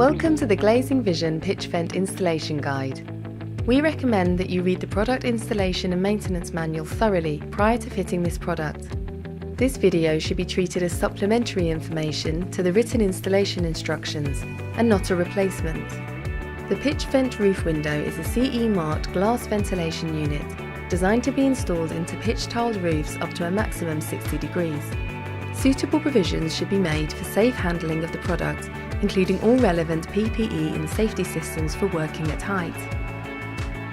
Welcome to the Glazing Vision PitchVent Installation Guide. We recommend that you read the product installation and maintenance manual thoroughly prior to fitting this product. This video should be treated as supplementary information to the written installation instructions and not a replacement. The PitchVent Roof Window is a CE marked glass ventilation unit designed to be installed into pitch-tiled roofs up to a maximum 60 degrees. Suitable provisions should be made for safe handling of the product, including all relevant PPE and safety systems for working at height.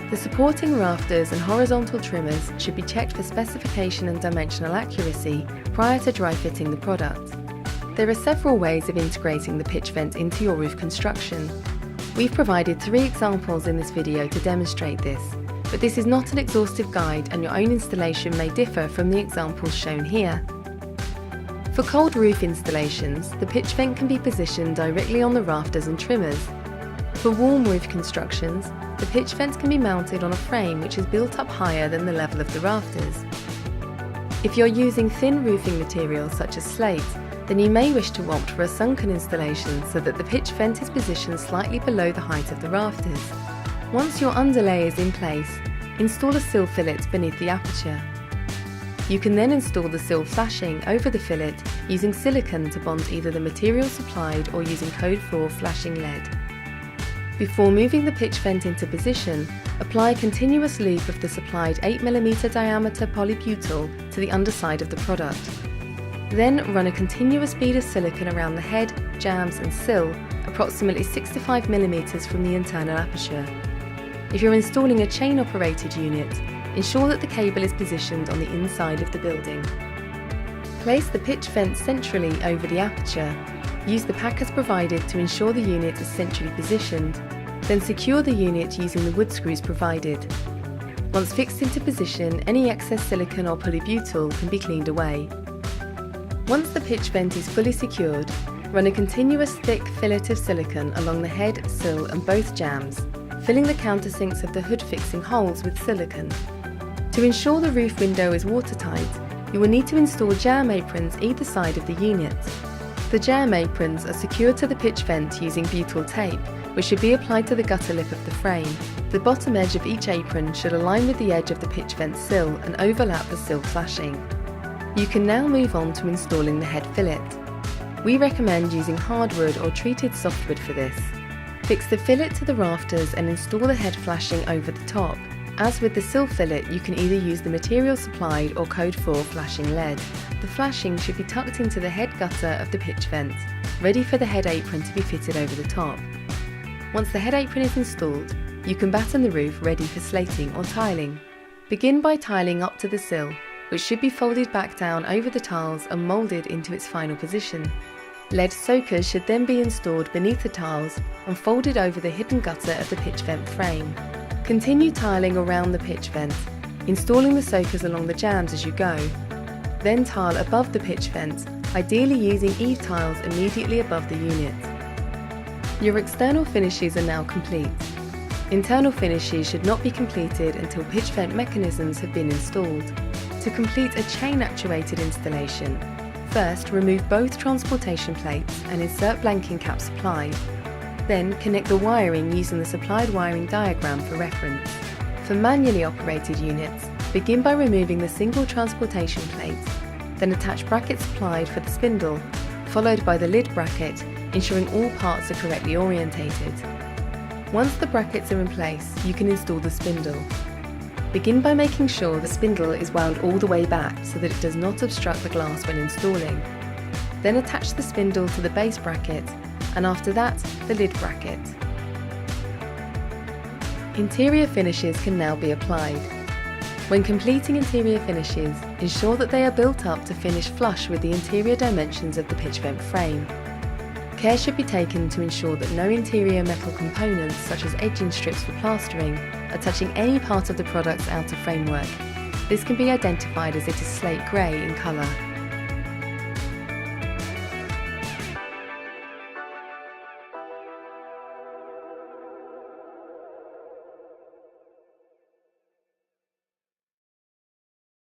The supporting rafters and horizontal trimmers should be checked for specification and dimensional accuracy prior to dry fitting the product. There are several ways of integrating the PitchVent into your roof construction. We've provided 3 examples in this video to demonstrate this, but this is not an exhaustive guide and your own installation may differ from the examples shown here. For cold roof installations, the PitchVent can be positioned directly on the rafters and trimmers. For warm roof constructions, the PitchVent can be mounted on a frame which is built up higher than the level of the rafters. If you're using thin roofing materials such as slate, then you may wish to opt for a sunken installation so that the PitchVent is positioned slightly below the height of the rafters. Once your underlay is in place, install a sill fillet beneath the aperture. You can then install the sill flashing over the fillet using silicone to bond either the material supplied or using code 4 flashing lead. Before moving the PitchVent into position, apply a continuous loop of the supplied 8mm diameter polybutyl to the underside of the product. Then run a continuous bead of silicone around the head, jambs and sill, approximately 6 to 5mm from the internal aperture. If you're installing a chain-operated unit, ensure that the cable is positioned on the inside of the building. Place the PitchVent centrally over the aperture. Use the packers provided to ensure the unit is centrally positioned. Then secure the unit using the wood screws provided. Once fixed into position, any excess silicone or polybutyl can be cleaned away. Once the PitchVent is fully secured, run a continuous thick fillet of silicone along the head, sill and both jambs, filling the countersinks of the hood fixing holes with silicone. To ensure the roof window is watertight, you will need to install Jamb Aprons either side of the unit. The Jamb Aprons are secured to the PitchVent using butyl tape, which should be applied to the gutter lip of the frame. The bottom edge of each apron should align with the edge of the PitchVent sill and overlap the sill flashing. You can now move on to installing the head fillet. We recommend using hardwood or treated softwood for this. Fix the fillet to the rafters and install the head flashing over the top. As with the sill fillet, you can either use the material supplied or code 4 flashing lead. The flashing should be tucked into the head gutter of the PitchVent, ready for the head apron to be fitted over the top. Once the head apron is installed, you can batten the roof ready for slating or tiling. Begin by tiling up to the sill, which should be folded back down over the tiles and moulded into its final position. Lead soakers should then be installed beneath the tiles and folded over the hidden gutter of the PitchVent frame. Continue tiling around the PitchVent, installing the soakers along the jambs as you go. Then tile above the PitchVent, ideally using eave tiles immediately above the unit. Your external finishes are now complete. Internal finishes should not be completed until PitchVent mechanisms have been installed. To complete a chain actuated installation, first remove both transportation plates and insert blanking caps supplied. Then connect the wiring using the supplied wiring diagram for reference. For manually operated units, begin by removing the single transportation plate, then attach brackets supplied for the spindle, followed by the lid bracket, ensuring all parts are correctly orientated. Once the brackets are in place, you can install the spindle. Begin by making sure the spindle is wound all the way back so that it does not obstruct the glass when installing. Then attach the spindle to the base bracket, and after that, the lid bracket. Interior finishes can now be applied. When completing interior finishes, ensure that they are built up to finish flush with the interior dimensions of the PitchVent frame. Care should be taken to ensure that no interior metal components such as edging strips for plastering are touching any part of the product's outer framework. This can be identified as it is slate grey in colour.